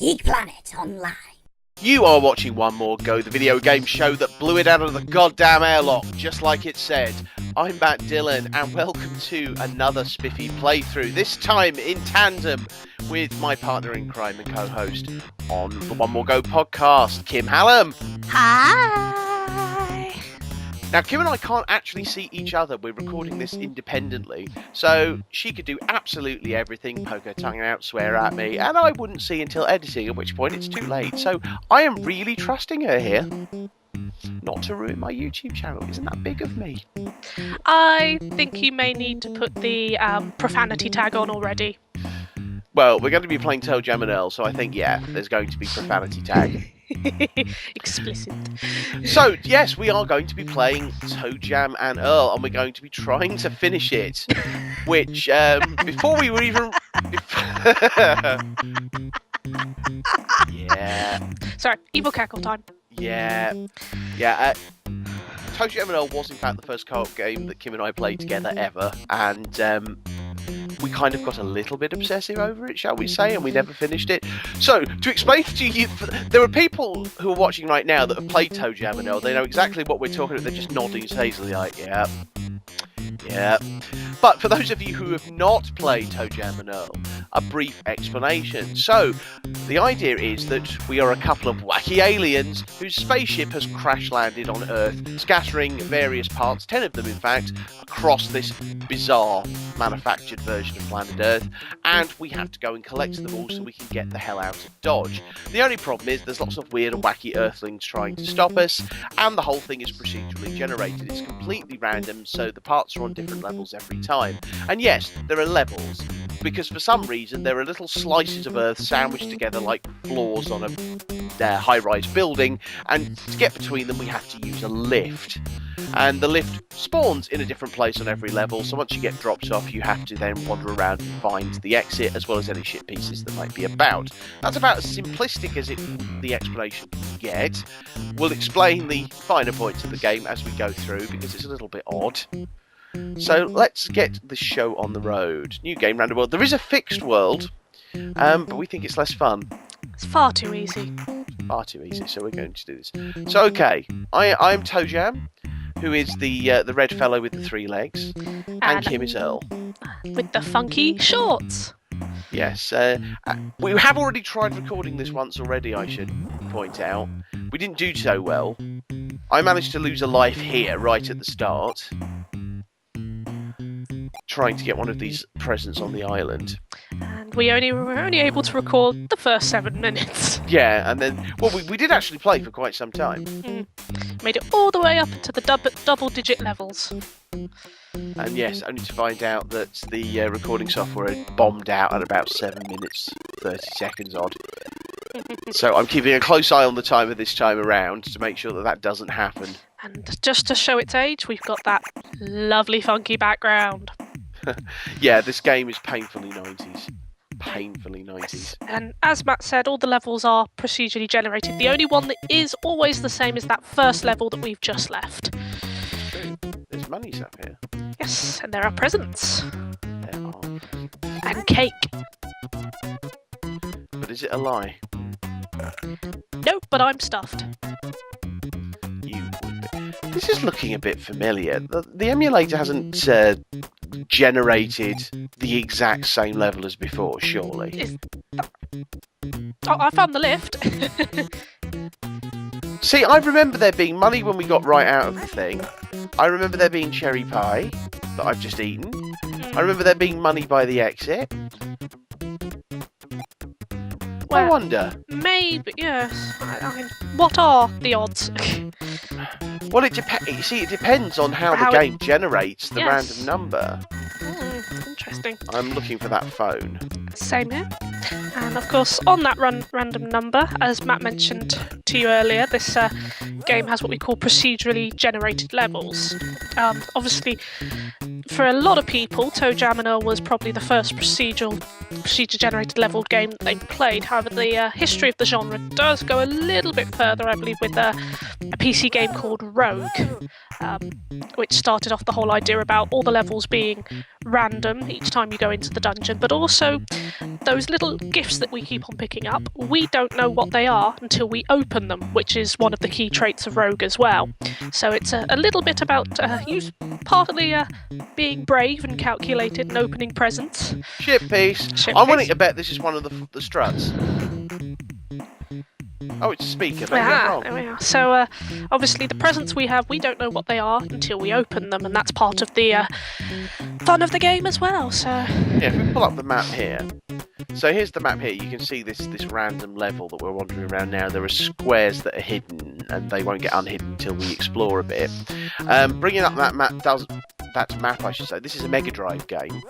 Geek Planet Online. You are watching One More Go, the video game show that blew it out of the goddamn airlock, just like it said. I'm Matt Dillon, and welcome to another spiffy playthrough, this time in tandem with my partner in crime and co-host on the One More Go podcast, Kim Hallam. Hi! Now, Kim and I can't actually see each other. We're recording this independently, so she could do absolutely everything, poke her tongue out, swear at me, and I wouldn't see until editing, at which point it's too late. So I am really trusting her here not to ruin my YouTube channel. Isn't that big of me? I think you may need to put the profanity tag on already. Well, we're going to be playing Toejam Earl, so I think, yeah, there's going to be profanity tag. Explicit. So, yes, we are going to be playing Toejam and Earl, and we're going to be trying to finish it. Which, before we were even... Yeah. Sorry, evil cackle time. Yeah. Toejam and Earl was, in fact, the first co-op game that Kim and I played together ever, and we kind of got a little bit obsessive over it, shall we say, and we never finished it. So, to explain to you, there are people who are watching right now that have played Toejam and Earl. They know exactly what we're talking about. They're just nodding hazily like, yeah. But for those of you who have not played Toejam and Earl, a brief explanation. So, the idea is that we are a couple of wacky aliens whose spaceship has crash-landed on Earth, scattering various parts, 10 of them in fact, across this bizarre manufactured version of planet Earth, and we have to go and collect them all so we can get the hell out of Dodge. The only problem is there's lots of weird and wacky Earthlings trying to stop us, and the whole thing is procedurally generated. It's completely random, so the parts are on different levels every time. And yes, there are levels, because for some reason there are little slices of Earth sandwiched together like floors on a high-rise building, and to get between them we have to use a lift. And the lift spawns in a different place on every level, so once you get dropped off you have to then wander around and find the exit, as well as any ship pieces that might be about. That's about as simplistic as the explanation can get. We'll explain the finer points of the game as we go through, because it's a little bit odd. So let's get the show on the road. New game, random world. There is a fixed world, but we think it's less fun. It's far too easy. Far too easy, so we're going to do this. So, okay, I'm Toejam, who is the red fellow with the 3 legs, and Kim is Earl. With the funky shorts. Yes, we have already tried recording this once already, I should point out. We didn't do so well. I managed to lose a life here, right at the start, trying to get one of these presents on the island. And we were only able to record the first 7 minutes. Yeah, and then, well, we did actually play for quite some time. Made it all the way up to the double-digit levels. And yes, only to find out that the recording software had bombed out at about 7 minutes, 30 seconds odd. So I'm keeping a close eye on the timer this time around to make sure that that doesn't happen. And just to show its age, we've got that lovely funky background. Yeah, this game is painfully 90s. Painfully 90s. And as Matt said, all the levels are procedurally generated. The only one that is always the same is that first level that we've just left. True. There's monies up here. Yes, and there are presents. There are. And cake. But is it a lie? Nope, but I'm stuffed. You would be. This is looking a bit familiar. The emulator hasn't generated the exact same level as before, surely. Oh, I found the lift. See, I remember there being money when we got right out of the thing. I remember there being cherry pie that I've just eaten. I remember there being money by the exit. Well, I wonder. Maybe, yes. I mean, what are the odds? Well, it depends. You see, it depends on how the game generates the random number. Interesting. I'm looking for that phone. Same here. And of course, on that random number, as Matt mentioned to you earlier, this game has what we call procedurally generated levels. Obviously, for a lot of people, Toejam Earl was probably the first procedure-generated level game that they played. However, the history of the genre does go a little bit further, I believe, with a PC game called Rogue. which started off the whole idea about all the levels being random each time you go into the dungeon, but also those little gifts that we keep on picking up, we don't know what they are until we open them, which is one of the key traits of Rogue as well. So it's a little bit about partly being brave and calculated and opening presents. Ship piece. I'm willing to bet this is one of the struts. Oh, it's a speaker. There we are. So, obviously, the presents we have, we don't know what they are until we open them, and that's part of the fun of the game as well. So, yeah, if we pull up the map here. So here's the map here. You can see this random level that we're wandering around now. There are squares that are hidden, and they won't get unhidden until we explore a bit. Bringing up that map I should say. This is a Megadrive game.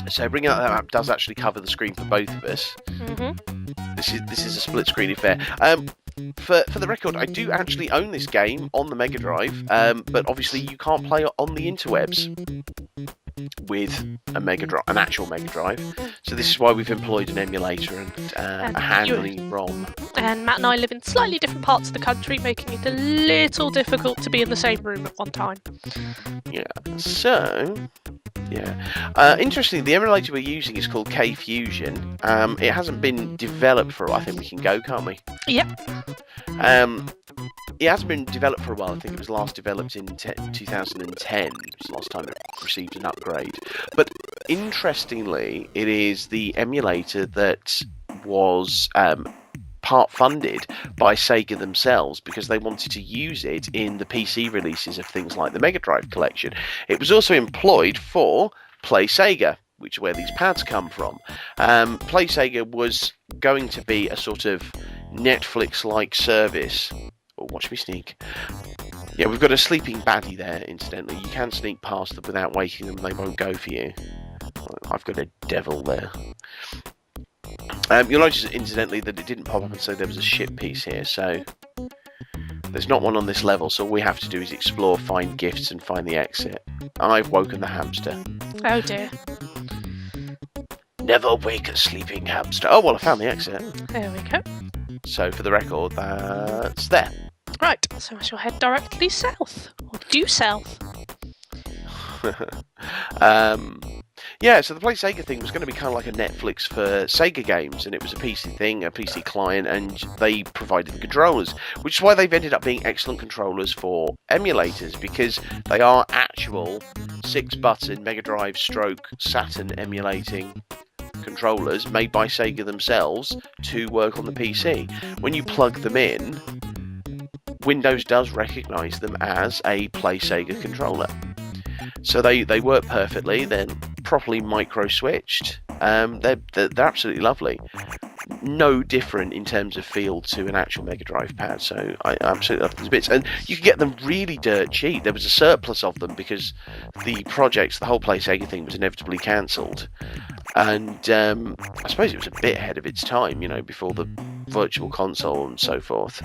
So bringing up that map does actually cover the screen for both of us. Mm-hmm. This is a split screen affair. For the record, I do actually own this game on the Megadrive, but obviously you can't play it on the interwebs with an actual Megadrive. So this is why we've employed an emulator and a handling ROM. And Matt and I live in slightly different parts of the country, making it a little difficult to be in the same room at one time. Yeah. So. Yeah. Interestingly, the emulator we're using is called K-Fusion. It hasn't been developed for a while. I think we can go, can't we? Yep. It hasn't been developed for a while. I think it was last developed in 2010. It was the last time it received an upgrade. But interestingly, it is the emulator that was part funded by Sega themselves because they wanted to use it in the PC releases of things like the Mega Drive collection. It was also employed for Play Sega, which is where these pads come from. Play Sega was going to be a sort of Netflix-like service. Oh, watch me sneak. Yeah, we've got a sleeping baddie there, incidentally. You can sneak past them without waking them. They won't go for you. I've got a devil there. You'll notice, incidentally, that it didn't pop up and say there was a ship piece here, so there's not one on this level, so all we have to do is explore, find gifts, and find the exit. I've woken the hamster. Oh dear. Never wake a sleeping hamster. Oh, well, I found the exit. There we go. So, for the record, that's there. Right, so I shall head directly south, or due south. Yeah, so the Play Sega thing was going to be kind of like a Netflix for Sega games, and it was a PC thing, a PC client, and they provided the controllers, which is why they've ended up being excellent controllers for emulators, because they are actual 6-button Mega Drive stroke Saturn emulating controllers made by Sega themselves to work on the PC. When you plug them in, Windows does recognise them as a Play Sega controller. So they work perfectly. They're properly micro-switched. They're absolutely lovely. No different in terms of feel to an actual Mega Drive pad. So I absolutely love these bits. And you can get them really dirt cheap. There was a surplus of them because the whole Play Sega thing was inevitably cancelled. And I suppose it was a bit ahead of its time, before the Virtual Console and so forth.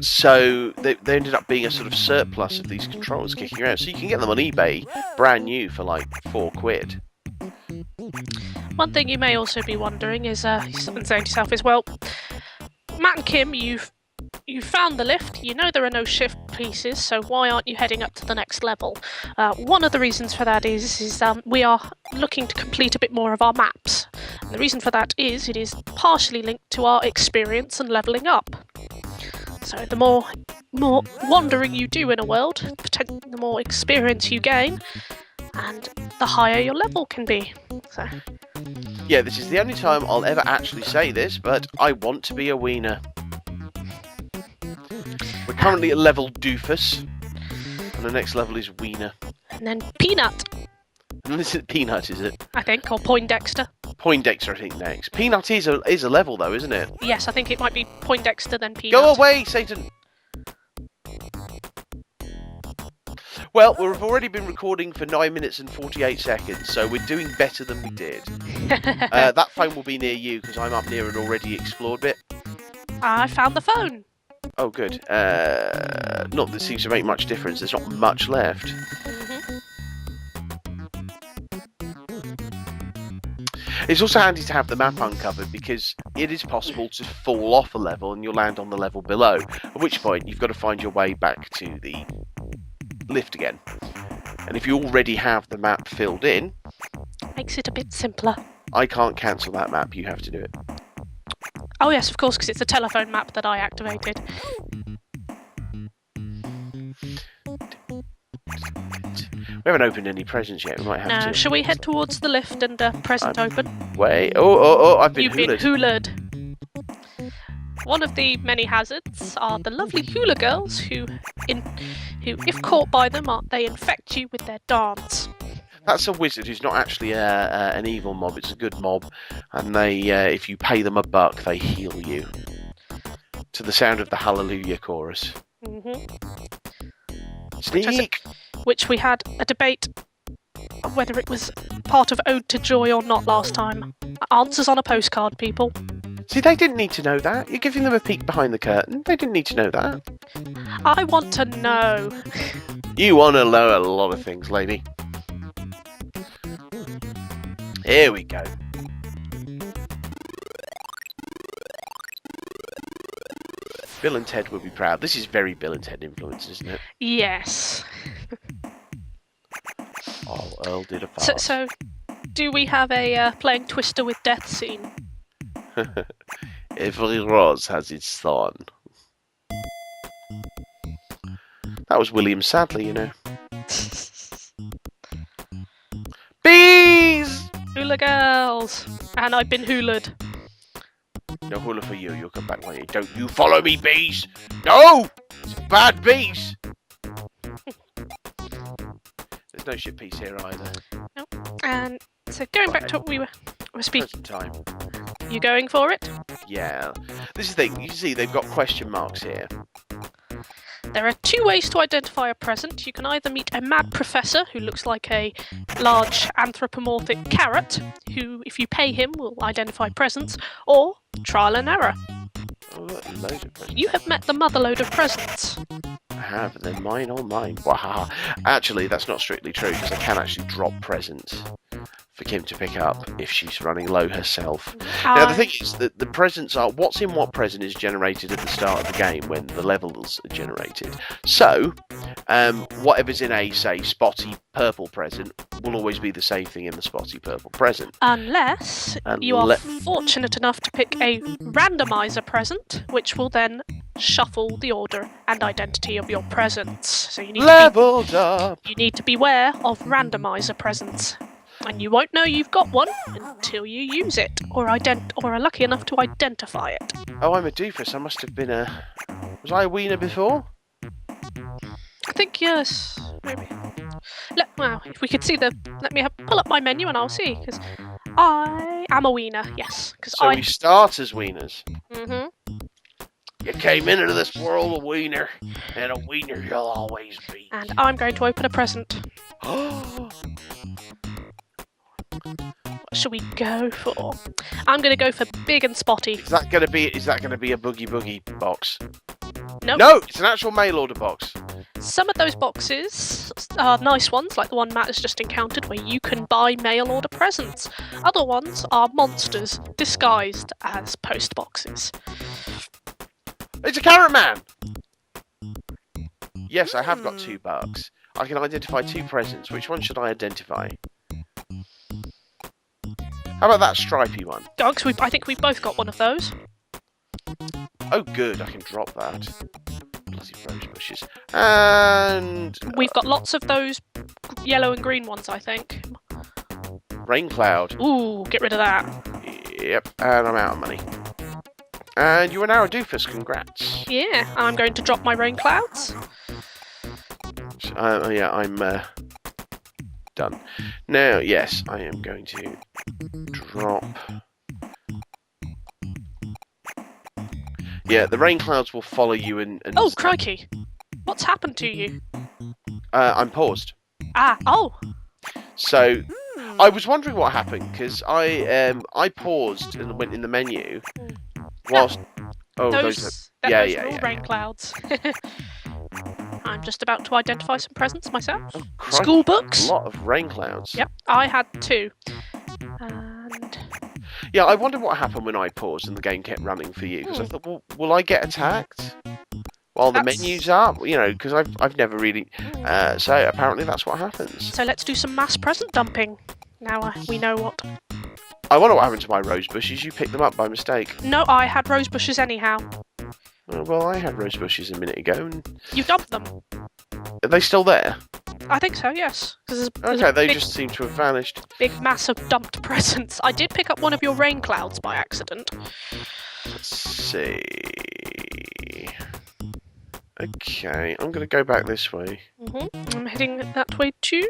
So they ended up being a sort of surplus of these controllers kicking around. So you can get them on eBay brand new for like £4. One thing you may also be wondering is, saying to yourself is, well, Matt and Kim, you've found the lift, you know there are no shift pieces, so why aren't you heading up to the next level? One of the reasons for that is we are looking to complete a bit more of our maps. And the reason for that is it is partially linked to our experience and levelling up. So the more wandering you do in a world, the more experience you gain, and the higher your level can be. So. Yeah, this is the only time I'll ever actually say this, but I want to be a wiener. We're currently at level doofus, and the next level is wiener. And then peanut. And this is peanut, is it? I think, or Poindexter. Poindexter, I think, next. Peanut is a level, though, isn't it? Yes, I think it might be Poindexter, then peanut. Go away, Satan! Well, we've already been recording for 9 minutes and 48 seconds, so we're doing better than we did. That phone will be near you, because I'm up near an already explored bit. I found the phone. Oh, good. Not that it seems to make much difference. There's not much left. It's also handy to have the map uncovered because it is possible to fall off a level and you'll land on the level below, at which point you've got to find your way back to the lift again. And if you already have the map filled in... Makes it a bit simpler. I can't cancel that map, you have to do it. Oh yes, of course, because it's a telephone map that I activated. We haven't opened any presents yet, we might have to. Shall we head towards the lift and present open? Wait, oh, I've been You've been hoolered. One of the many hazards are the lovely hula girls who, if caught by them, they infect you with their dance. That's a wizard who's not actually an evil mob, it's a good mob. And they, if you pay them $1, they heal you. To the sound of the Hallelujah chorus. Sneak! Which we had a debate of whether it was part of Ode to Joy or not last time. Answers on a postcard, people. See, they didn't need to know that. You're giving them a peek behind the curtain. They didn't need to know that. I want to know. You want to know a lot of things, lady. Here we go. Bill and Ted will be proud. This is very Bill and Ted influence, isn't it? Yes. Oh, Earl did a fart. So do we have a playing Twister with Death scene? Every rose has its thorn. That was William Sadler, you know. Bees! Hula girls! And I've been hulaed. No hula for you, you'll come back one day. Don't you follow me, bees! No! It's bad bees! There's no shit piece here either. Nope. And so going back to what we were speaking. Time. You going for it? Yeah. This is the thing, you see they've got question marks here. There are two ways to identify a present. You can either meet a mad professor who looks like a large anthropomorphic carrot, who, if you pay him, will identify presents, or trial and error. Oh, look, loads of presents. You have met the motherload of presents. I have, and they're mine, all mine. Wahaha. Actually, that's not strictly true, because I can actually drop presents for Kim to pick up if she's running low herself. Now, the thing is that the presents are... What's in what present is generated at the start of the game when the levels are generated. So, whatever's in a, say, spotty purple present will always be the same thing in the spotty purple present. Unless you are fortunate enough to pick a randomizer present, which will then shuffle the order and identity of your presents. So you need Leveled up! You need to beware of randomizer presents. And you won't know you've got one until you use it, or are lucky enough to identify it. Oh, I'm a doofus. I must have been a... Was I a wiener before? I think yes, maybe. Well, if we could see the... Let me pull up my menu and I'll see, because I am a wiener, yes. So we start as wieners. Mm-hmm. You came into this world a wiener, and a wiener you'll always be. And I'm going to open a present. What shall we go for? I'm going to go for big and spotty. Is that going to be a boogie boogie box? Nope. No, it's an actual mail order box. Some of those boxes are nice ones, like the one Matt has just encountered, where you can buy mail order presents. Other ones are monsters disguised as post boxes. It's a carrot man. Yes, I have got $2. I can identify 2 presents. Which one should I identify? How about that stripy one? Oh, I think we've both got one of those. Oh, good. I can drop that. Bloody rose bushes. And... We've got lots of those yellow and green ones, I think. Rain cloud. Ooh, get rid of that. Yep, and I'm out of money. And you are now a doofus. Congrats. Yeah, and I'm going to drop my rain clouds. Yeah, I'm done. Now, yes, I am going to drop... Yeah, the rain clouds will follow you and oh, crikey! What's happened to you? I'm paused. Oh! So, I was wondering what happened, because I paused and went in the menu whilst... Oh, those are... Yeah. Rain clouds. I'm just about to identify some presents myself. Oh, School books. A lot of rain clouds. Yep, I had 2. And Yeah, I wonder what happened when I paused and the game kept running for you. Because I thought, well, will I get attacked while the menu's up? You know, because I've never really. So apparently that's what happens. So let's do some mass present dumping. Now we know what. I wonder what happened to my rose bushes. You picked them up by mistake. No, I had rose bushes anyhow. Well, I had rose bushes a minute ago. And... You dumped them. Are they still there? I think so, yes. There's Okay, they just seem to have vanished. Big mass of dumped presents. I did pick up one of your rain clouds by accident. Let's see. Okay, I'm going to go back this way. I'm heading that way too.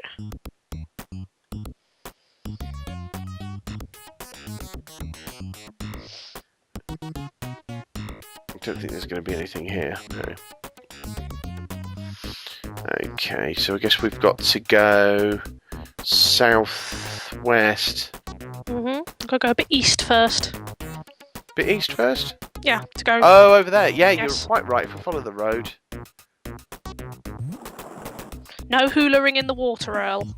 I don't think there's going to be anything here. No. Okay, so I guess we've got to go southwest. Gotta go a bit east first. Bit east first? Yeah, to go. Oh, over there. Yeah, Yes. You're quite right. If I follow the road. No hula-ring in the water, Earl.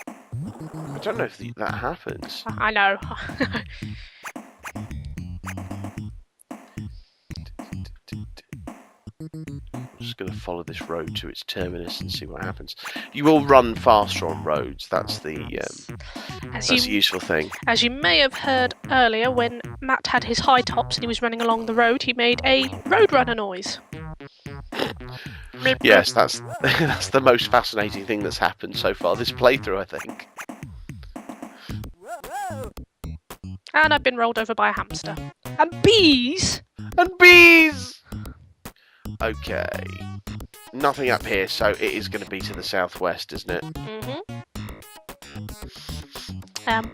I don't know if that happens. I know. I'm just going to follow this road to its terminus and see what happens. You will run faster on roads. That's the useful thing. As you may have heard earlier, when Matt had his high tops and he was running along the road, he made a roadrunner noise. Yes, that's the most fascinating thing that's happened so far this playthrough, I think. And I've been rolled over by a hamster. And bees! And bees! Okay. Nothing up here, so it is going to be to the southwest, isn't it?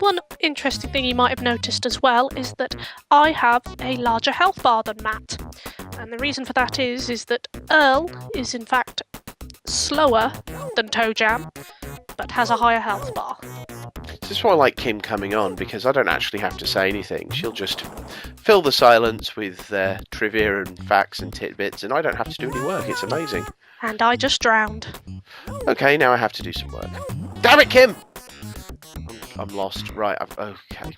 One interesting thing you might have noticed as well is that I have a larger health bar than Matt. And the reason for that is that Earl is in fact slower than Toejam, but has a higher health bar. This is why I like Kim coming on, because I don't actually have to say anything. She'll just fill the silence with trivia and facts and tidbits, and I don't have to do any work. It's amazing. And I just drowned. Okay, now I have to do some work. Damn it, Kim! I'm lost. Right, okay.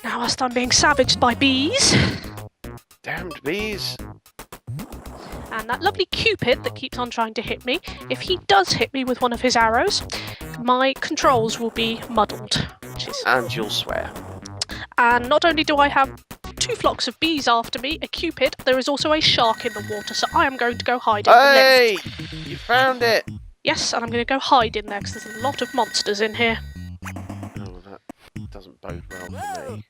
Now whilst I'm being savaged by bees. Damned bees. And that lovely Cupid that keeps on trying to hit me, if he does hit me with one of his arrows, my controls will be muddled. And you'll swear. And not only do I have 2 flocks of bees after me, a Cupid, there is also a shark in the water, so I am going to go hide in the nest. Hey! You found it! Yes, and I'm going to go hide in there because there's a lot of monsters in here. Oh, that doesn't bode well for me.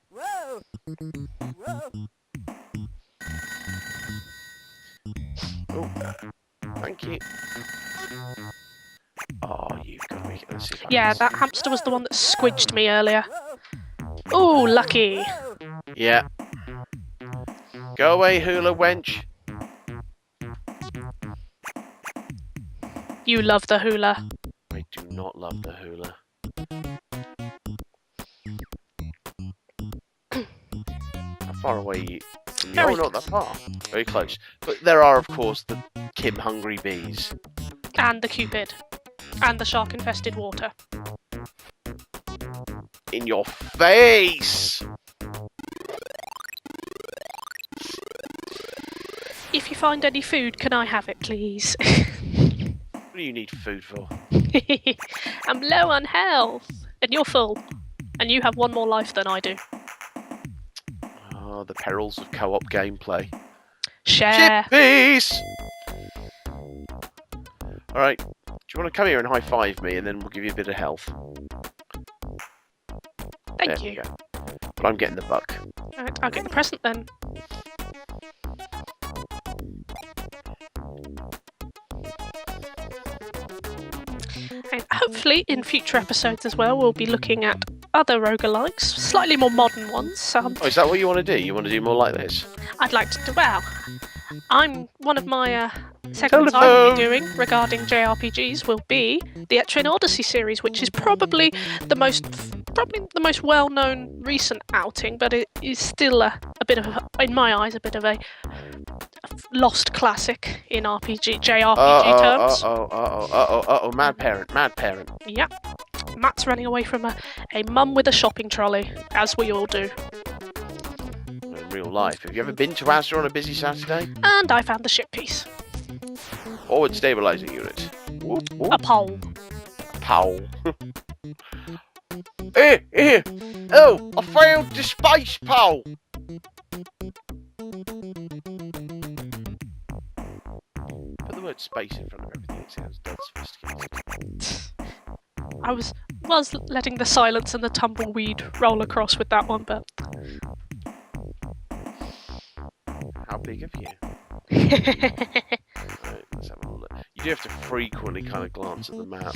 Oh, thank you. Oh, you've got to make it. Let's see if I Yeah, can... that hamster was the one that squidged me earlier. Ooh, lucky. Yeah. Go away, hula wench. You love the hula. I do not love the hula. How far away are you? Very No, not that far. Very close. But there are, of course, the Kim hungry bees. And the Cupid. And the shark-infested water. In your face! If you find any food, can I have it, please? What do you need food for? I'm low on health. And you're full. And you have one more life than I do. Oh, the perils of co-op gameplay. Share. Chip piece! Alright, do you want to come here and high-five me, and then we'll give you a bit of health? Thank There you. we go. But I'm getting the buck. Alright, I'll get the present then. And hopefully in future episodes as well, we'll be looking at other roguelikes, slightly more modern ones. Oh, is that what you want to do? You want to do more like this? I'd like to do, well, I'm one of my segments I will be doing regarding JRPGs will be the Etrian Odyssey series, which is probably the most well-known recent outing, but it is still a bit of, in my eyes, a bit of a lost classic in JRPG terms. Mad parent. Yep. Matt's running away from a mum with a shopping trolley, as we all do. In real life, have you ever been to Asda on a busy Saturday? And I found the ship piece. Forward stabilising unit. Whoop, whoop. A pole. Pole. Here! Oh, I found the space pole! Put the word space in front of everything, it sounds dead sophisticated. I was letting the silence and the tumbleweed roll across with that one, but... How big are you? Right, let's have a look. You do have to frequently kind of glance at the map.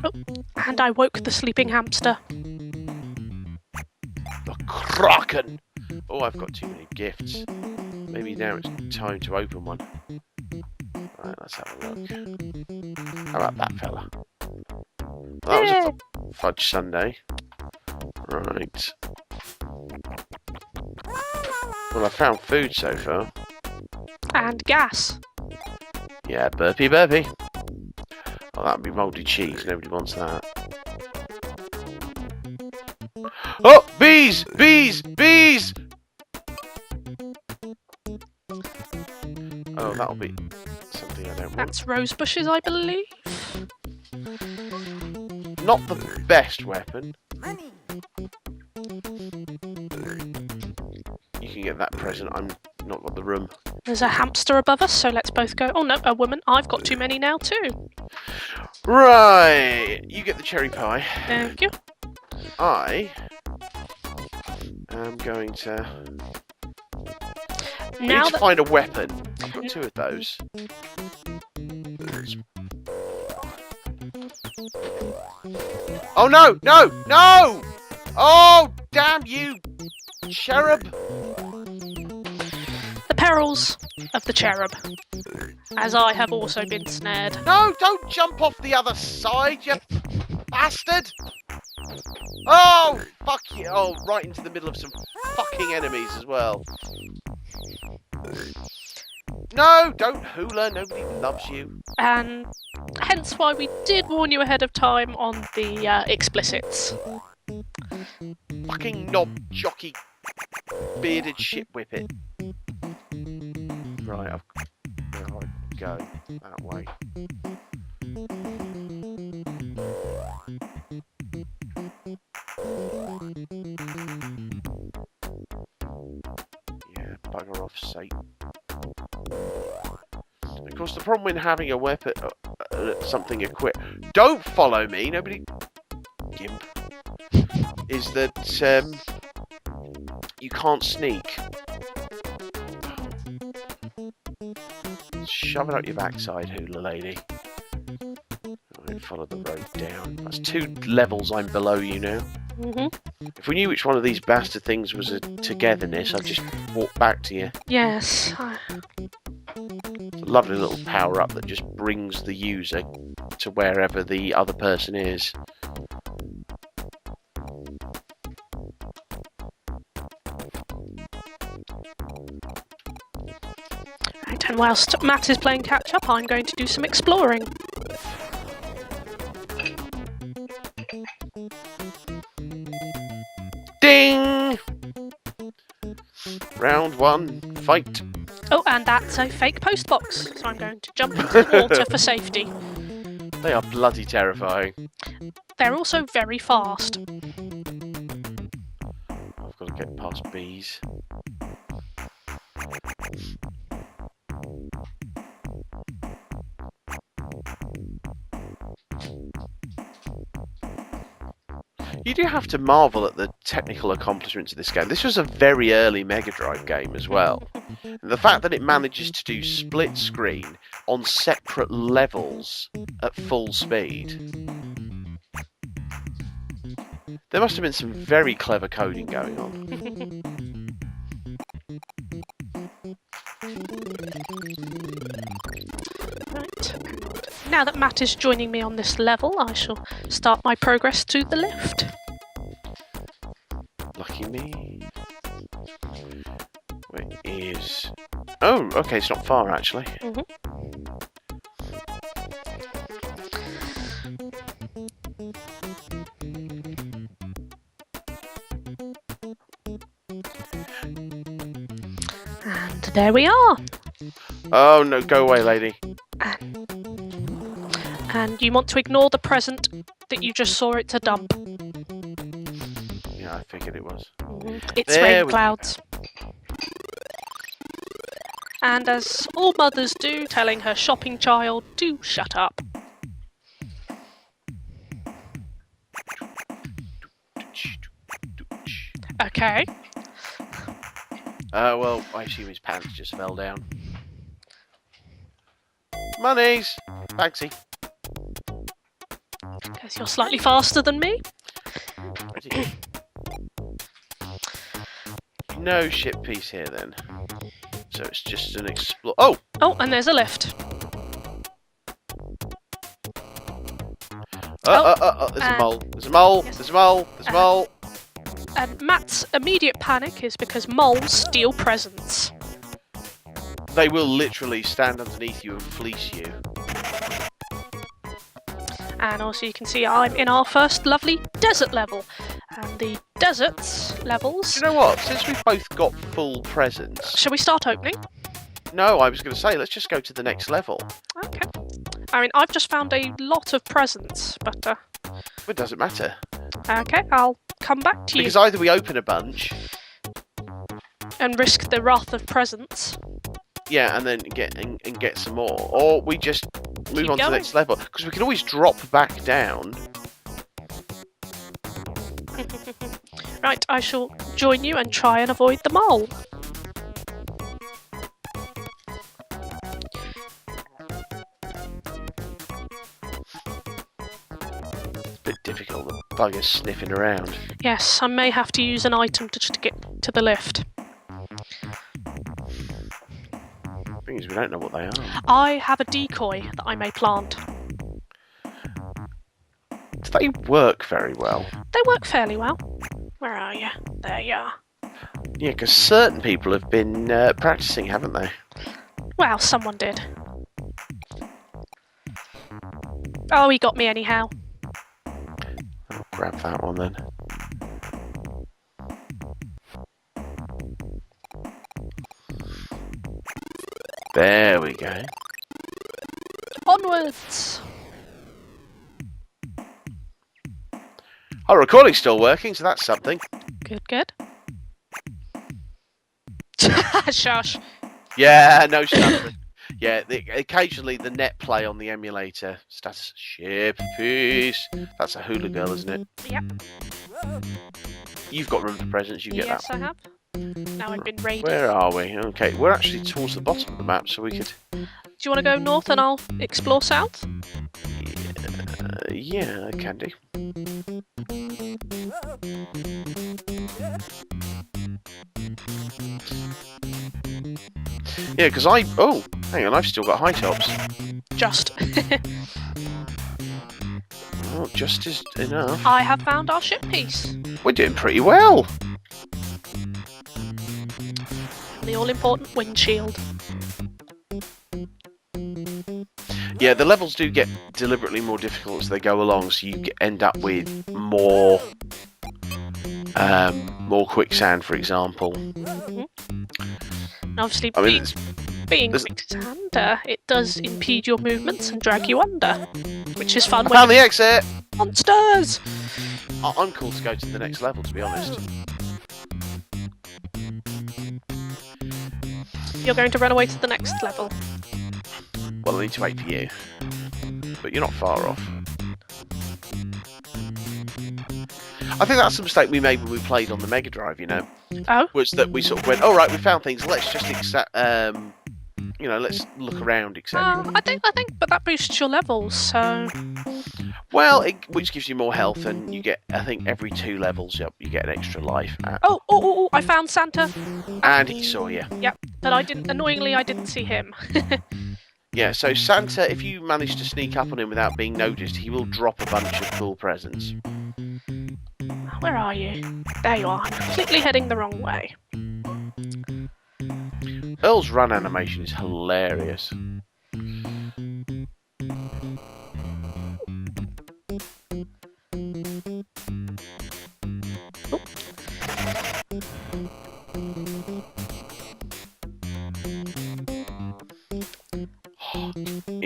Oh, and I woke the sleeping hamster. The Kraken! Oh, I've got too many gifts. Maybe now it's time to open one. Right, let's have a look. How about that fella? That was a fudge sundae. Right. Well, I found food so far. And gas. Yeah, burpy burpy. Oh, that'd be mouldy cheese. Nobody wants that. Oh, bees! Bees! Bees! Oh, that'll be something I don't want. That's rose bushes, I believe. Not the best weapon. You can get that present. I'm not got the room. There's a hamster above us, so let's both go. Oh no, a woman. I've got too many now too. Right, you get the cherry pie. Thank you. I am going to. I Now need to that find a weapon. I've got two of those. Oh no! No! No! Oh damn you, cherub! the perils of the cherub, as I have also been snared. No! Don't jump off the other side, you bastard! Oh fuck you! Oh, right into the middle of some fucking enemies as well. No! Don't hula. Nobody loves you. And hence why we did warn you ahead of time on the explicits. Fucking knob jockey, bearded shit whippet. Right, where do I go? That way. Yeah, bugger off, Satan. Of course, the problem when having a weapon, something equipped. Don't follow me, nobody. Gimp. Is that you can't sneak. Shove it up your backside, hula lady. Right, follow the road down. That's 2 levels I'm below you now. If we knew which one of these bastard things was a togetherness, I'd just walk back to you. Yes. It's a lovely little power-up that just brings the user to wherever the other person is. Right, and whilst Matt is playing catch-up, I'm going to do some exploring. Ding! Round 1, fight. Oh, and that's a fake post box, so I'm going to jump into the water for safety. They are bloody terrifying. They're also very fast. I've got to get past bees. You do have to marvel at the technical accomplishments of this game. This was a very early Megadrive game as well. And the fact that it manages to do split screen on separate levels at full speed. There must have been some very clever coding going on. Right. Now that Matt is joining me on this level, I shall start my progress to the lift. Lucky me. Where is... Oh, okay, it's not far actually. there we are. Oh no, go away, lady. And you want to ignore the present that you just saw it's a dump. Yeah, I figured it was. It's There rain we clouds. And as all mothers do, telling her shopping child to shut up. Okay. Well, I assume his pants just fell down. Monies! Taxi. Guess you're slightly faster than me. Ready? No ship piece here then. So it's just an explore. Oh! Oh, and there's a lift. There's a mole. There's a mole. Yes. There's a mole. There's a mole. And Matt's immediate panic is because moles steal presents. They will literally stand underneath you and fleece you. And also you can see I'm in our first lovely desert level. And the deserts levels... Do you know what? Since we've both got full presents... Shall we start opening? No, I was going to say, let's just go to the next level. Okay. I mean, I've just found a lot of presents, but... It doesn't matter. Okay, I'll come back to you. Because either we open a bunch... And risk the wrath of presents. Yeah, and then get some more. Or we just move on to the going. next level. Because we can always drop back down. Right, I shall join you and try and avoid the mole. It's a bit difficult, the bugger's sniffing around. Yes, I may have to use an item to just get to the lift. The thing is, we don't know what they are. I have a decoy that I may plant. Do they work very well? They work fairly well. Where are you? There you are. Yeah, because certain people have been practicing, haven't they? Well, someone did. Oh, he got me anyhow. I'll grab that one then. There we go. Onwards! Our recording's still working, so that's something. Good, good. Shush. Yeah, no stuff. Yeah, occasionally the net play on the emulator. Status ship piece. That's a hula girl, isn't it? Yep. You've got room for presents, you get Yes, that. I have. Now I've been raided. Where are we? Okay, we're actually towards the bottom of the map, so we could... Do you want to go north and I'll explore south? Yeah, I can do. Yeah, because oh, hang on, I've still got high tops. Just. Well, just is enough. I have found our ship piece. We're doing pretty well. The all-important windshield. Yeah, the levels do get deliberately more difficult as they go along, so you end up with more quicksand, for example. Mm-hmm. And obviously, I mean, being quicksand, it does impede your movements and drag you under, which is fun. I found the exit! Monsters! I'm cool to go to the next level, to be honest. You're going to run away to the next level. Well, I need to wait for you. But you're not far off. I think that's the mistake we made when we played on the Megadrive, you know. Oh? Was that we sort of went, alright, we found things, let's just let's look around, etc. I think, but that boosts your levels, so... Well, which gives you more health, and you get, I think, every 2 levels up, you get an extra life. Oh, I found Santa. And he saw you. Yep, but annoyingly, I didn't see him. Yeah, so Santa, if you manage to sneak up on him without being noticed, he will drop a bunch of cool presents. Where are you? There you are. I'm completely heading the wrong way. Earl's run animation is hilarious.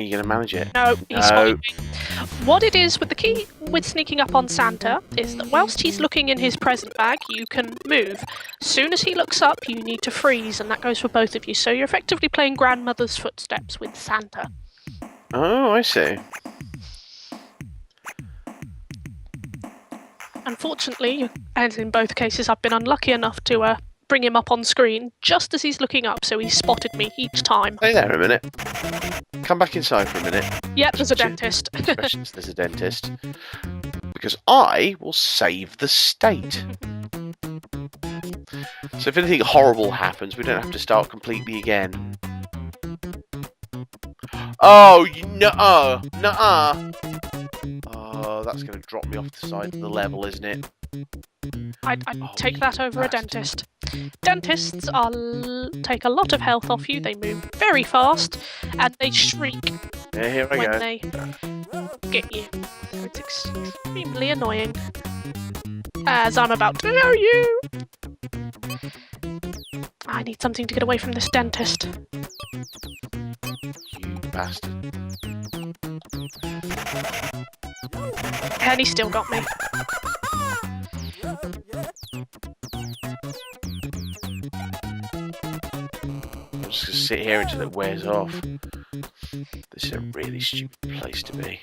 you going to manage it? No, he No. spotted me. What it is with the key with sneaking up on Santa is that whilst he's looking in his present bag, you can move. As soon as he looks up, you need to freeze, and that goes for both of you. So you're effectively playing grandmother's footsteps with Santa. Oh, I see. Unfortunately, and in both cases, I've been unlucky enough to bring him up on screen just as he's looking up, so he spotted me each time. Stay there a minute. Come back inside for a minute. Yep, there's a dentist. Especially if there's a dentist. Because I will save the state. So if anything horrible happens, we don't have to start completely again. Oh, nuh-uh. Nuh-uh. Oh, that's going to drop me off the side of the level, isn't it? I'd take that over a dentist. Dentists take a lot of health off you, they move very fast, and they shriek Yeah, here I when go. they get you. So it's extremely annoying. As I'm about to show you! I need something to get away from this dentist. You bastard. And he still got me. I'm just going to sit here until it wears off. This is a really stupid place to be.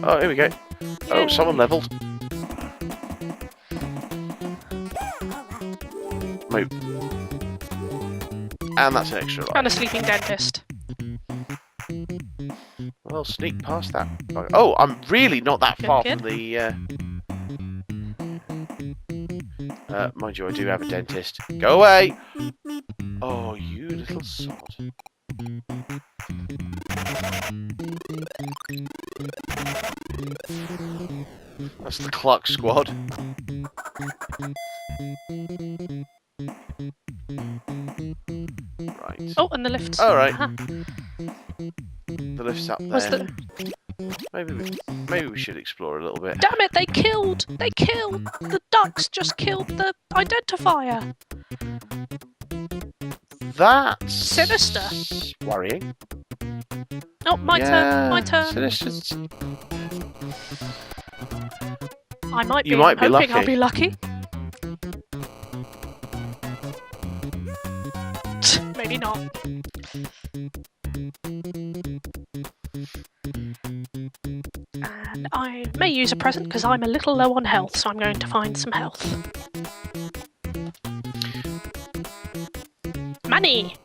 Oh, here we go. Oh, someone levelled. Move. And that's an extra life. And a sleeping dentist. Well, sneak past that. Oh, I'm really not that far Good. from the... mind you, I do have a dentist. Go away! Oh, you little sod. That's the Cluck Squad. Right. Oh, and the lift's... All right. Uh-huh. The lift's up Was there. the... Maybe we should explore a little bit. Damn it, they killed! The ducks just killed the identifier! That's Sinister. worrying. Oh, my turn. Sinister. I might be. You might be hoping lucky. I'll be lucky. Maybe not. And I may use a present because I'm a little low on health, so I'm going to find some health. Money!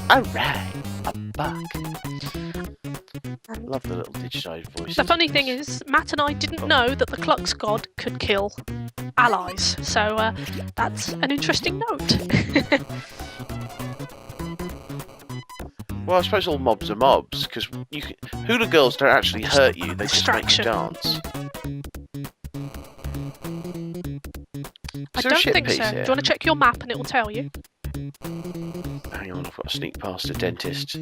Alright, a buck. Love the little digitized voices. The funny thing is, Matt and I didn't know that the Clux God could kill allies, so that's an interesting note. Well, I suppose all mobs are mobs, because hula girls don't actually hurt you, they just make you Distraction. dance. I Is there a don't ship think piece so. Do here? you want to check your map and it will tell you? Hang on, I've got to sneak past a dentist.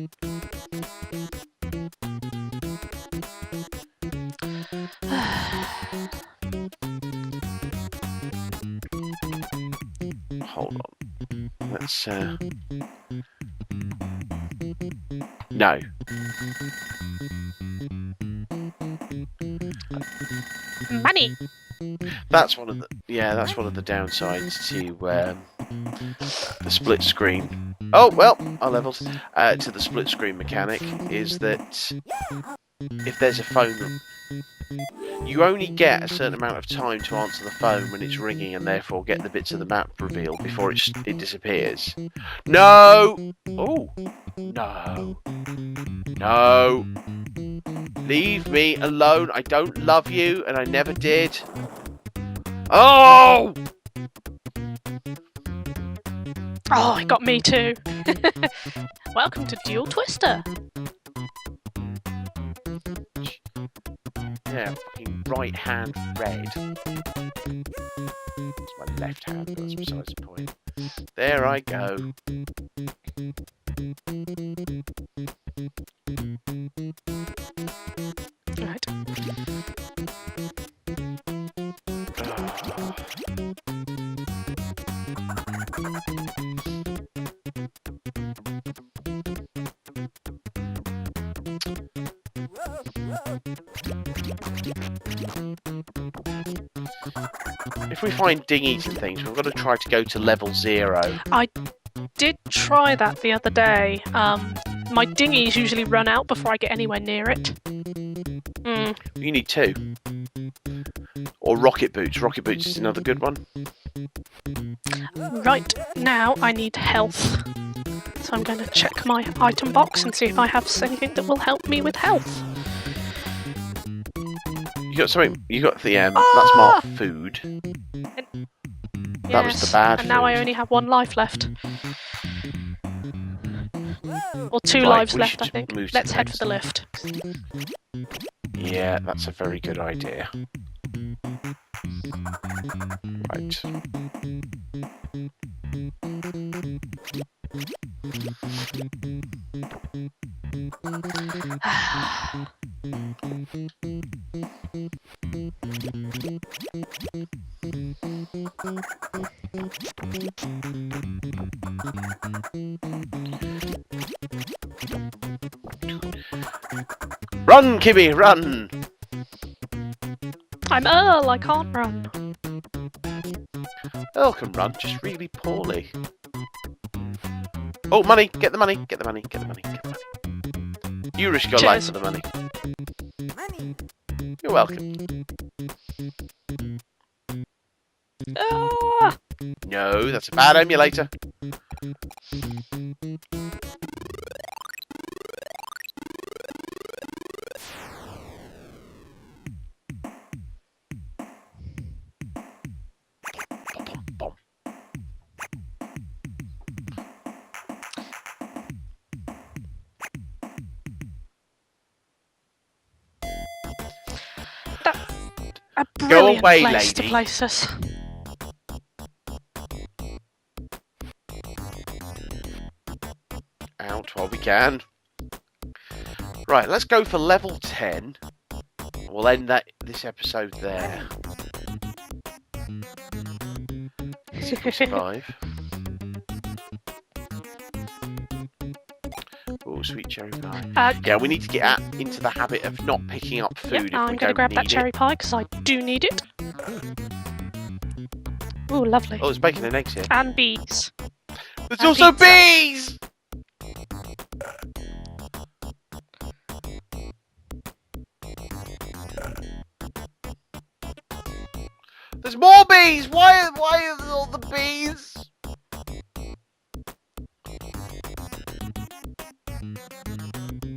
Hold on. Let's, No. Money! That's one of the downsides to the split screen. Oh well, I levelled to the split screen mechanic is that if there's a phone, you only get a certain amount of time to answer the phone when it's ringing, and therefore get the bits of the map revealed before it disappears. No! Oh no! No! Leave me alone! I don't love you, and I never did. Oh! Oh, it got me too. Welcome to Dual Twister. Yeah, fucking right hand red. It's my left hand, but that's besides the point. There I go. Right. If we find dinghies and things, we've got to try to go to level 0. I did try that the other day. My dinghies usually run out before I get anywhere near it. You need 2. Or rocket boots. Rocket boots is another good one. Right, now I need health. So I'm going to check my item box and see if I have anything that will help me with health. You got something? You got the that's marked food. That was the bad and now food. I only have 1 life left. Or 2 Right, lives we left, should I think. move to Let's the head next. for the lift. Yeah, that's a very good idea. Right. Run, Kimmy, run! I'm Earl, I can't run. Earl can run, just really poorly. Oh, money! Get the money! Get the money! Get the money! Get the money! You risk your life Cheers. for the money. You're welcome. Ah! No, that's a bad emulator. A brilliant away, place to lady. place us. Out while we can. Right, let's go for level 10. We'll end this episode there. See if we survive. Oh, sweet cherry pie. Yeah, we need to get into the habit of not picking up food Yep, if I'm we going to don't grab that need cherry it. pie because I do need it. Ooh, lovely. Oh, there's bacon and eggs here. And bees. There's and also pizza. bees! There's more bees! Why are there all the bees?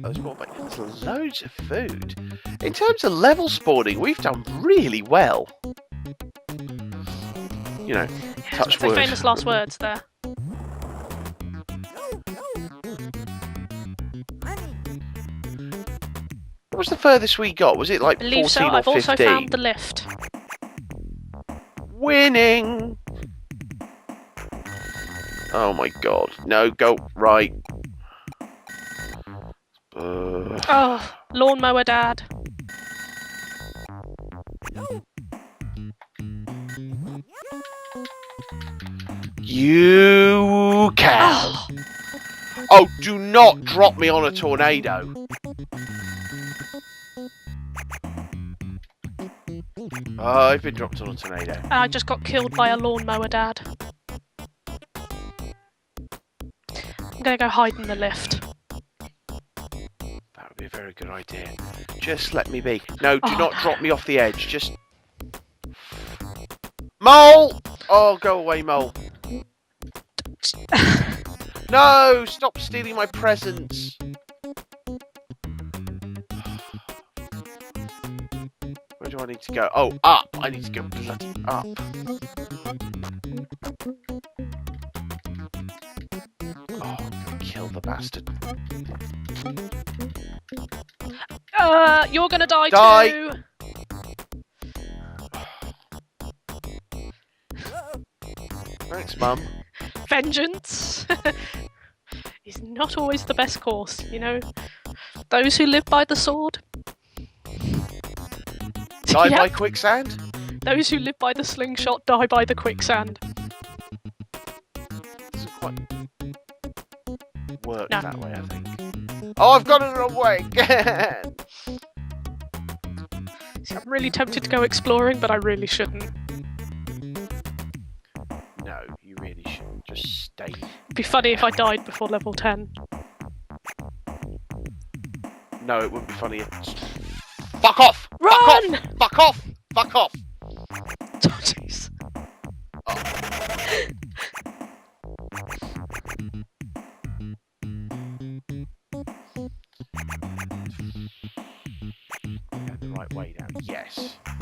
There's more bees. There's loads of food. In terms of level spawning, we've done really well. You know, touch So wood. famous last words there. What was the furthest we got? Was it like I believe 14 so. or I've 15? also found the lift. Winning! Oh my god. No, go right. Oh, lawnmower dad. You cow! Oh, Oh, do not drop me on a tornado. Oh, I've been dropped on a tornado. I just got killed by a lawnmower dad. I'm going to go hide in the lift. That would be a very good idea. Just let me be. No, do Oh, not no. drop me off the edge. Just... Mole! Oh, go away, mole. No! Stop stealing my presents! Where do I need to go? Oh, up! I need to go bloody up. Oh, I'm gonna kill the bastard. You're going to die Die. too. Thanks, Mum. Vengeance is not always the best course, you know. Those who live by the sword. Die Yep. by quicksand? Those who live by the slingshot die by the quicksand. Doesn't quite work No. that way, I think. Oh, I've gone in the wrong way again! See, I'm really tempted to go exploring, but I really shouldn't. No, you really shouldn't. Just stay. It'd be funny if I died before level 10. No, it wouldn't be funny. Fuck off! Run! Fuck off! Fuck off! Oh, jeez. Going the right way now. Yes. Oh,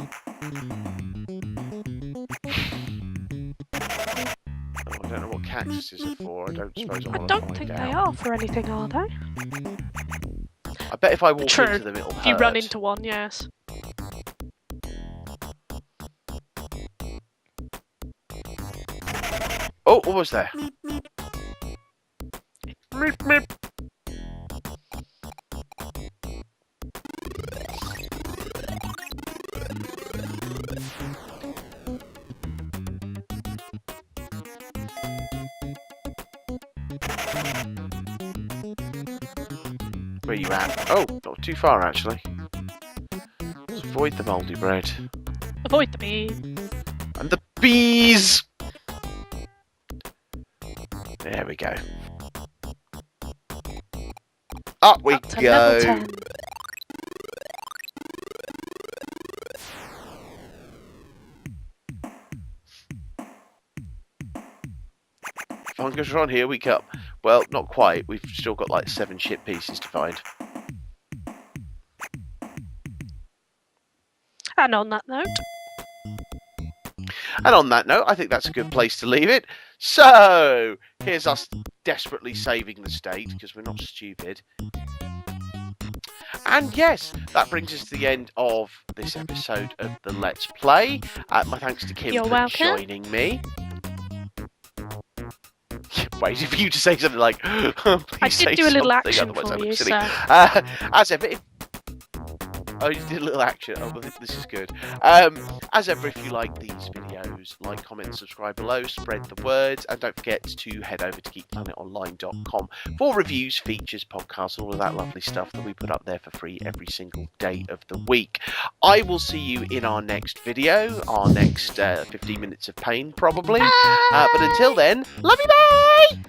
I don't know what cactuses are for. I don't suppose I I want to don't find think out. they are for anything, are they? I bet if I walk True. into them, it'll If hurt. you run into one, yes. Oh, what was there? Meep, meep. Where you at? Oh, not too far actually. Let's avoid the mouldy bread. Avoid the bee. And the bees! There we go. Up we Up to go! level 10. Fungus on here we come. Well, not quite. We've still got like 7 ship pieces to find. And on that note, And on that note, I think that's a good place to leave it. So, here's us desperately saving the state, because we're not stupid. And yes, that brings us to the end of this episode of the Let's Play. My thanks to Kim You're for welcome. joining me. Waiting for you to say something like, please I say did do a little something, action otherwise I for look you, silly. so... As ever, oh, you did a little action. Oh, well, this is good. As ever, if you like these videos, like, comment, subscribe below, spread the word, and don't forget to head over to geekplanetonline.com for reviews, features, podcasts, all of that lovely stuff that we put up there for free every single day of the week. I will see you in our next video, our next 15 minutes of pain, probably. But until then, love you, bye!